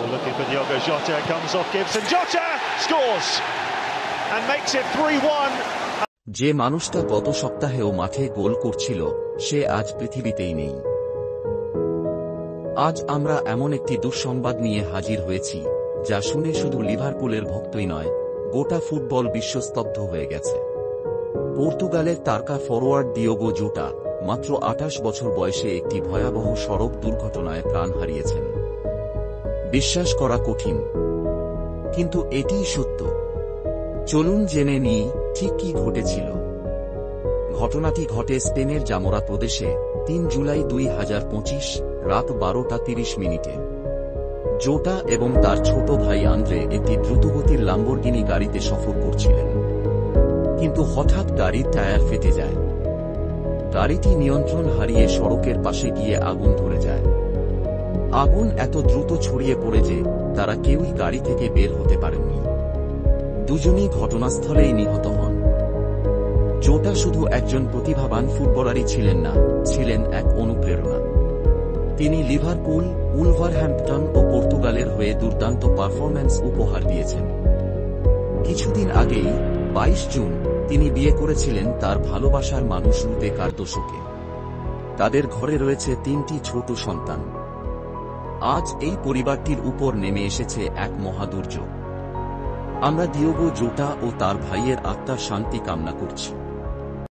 Looking for Diogo Jota, comes off Gibson. Jota scores and makes it 3-1. যে মানুষটা গত সপ্তাহেও মাঠে গোল করছিল সে আজ পৃথিবীতেই নেই। আজ আমরা এমন একটি দুঃসংবাদ নিয়ে হাজির হয়েছি যা শুনে শুধু লিভারপুলের ভক্তই নয়, গোটা ফুটবল বিশ্বস্তব্ধ হয়ে গেছে। পর্তুগালের তারকা ফরোয়ার্ড ডিওগো জোটা মাত্র 28 বছর বয়সে একটি ভয়াবহ সড়ক দুর্ঘটনায় প্রাণ হারিয়েছেন। বিশ্বাস করা কঠিন, কিন্তু এটিই সত্য। চলুন জেনে নিই ঠিক কি ঘটেছিল। ঘটনাটি ঘটে স্পেনের জামোরা প্রদেশে 3 জুলাই 2025 রাত 12:30 জোটা এবং তার ছোট ভাই আন্দ্রে একটি দ্রুতগতির লাম্বরগিনি গাড়িতে সফর করছিলেন, কিন্তু হঠাৎ গাড়ির টায়ার ফেটে যায়। গাড়িটি নিয়ন্ত্রণ হারিয়ে সড়কের পাশে গিয়ে আগুন ধরে যায়। আগুন এত দ্রুত ছড়িয়ে পড়ে যে তারা কেউই গাড়ি থেকে বের হতে পারেননি। দুজনেই ঘটনাস্থলেই নিহত হন। জোটা শুধু একজন প্রতিভাবান ফুটবলারই ছিলেন না, ছিলেন এক অনুপ্রেরণা। তিনি লিভারপুল, উলভারহ্যাম্পটন ও পর্তুগালের হয়ে দুর্দান্ত পারফরম্যান্স উপহার দিয়েছেন। কিছুদিন আগেই 22 জুন তিনি বিয়ে করেছিলেন তার ভালোবাসার মানুষ রুতে কার্দোসোকে। তাদের ঘরে রয়েছে 3টি ছোট সন্তান। আজ এই পরিবারটির উপর নেমে এসেছে এক মহাদুর্যোগ। আমরা ডিওগো জোটা ও তার ভাইয়ের আত্মার শান্তি কামনা করছি।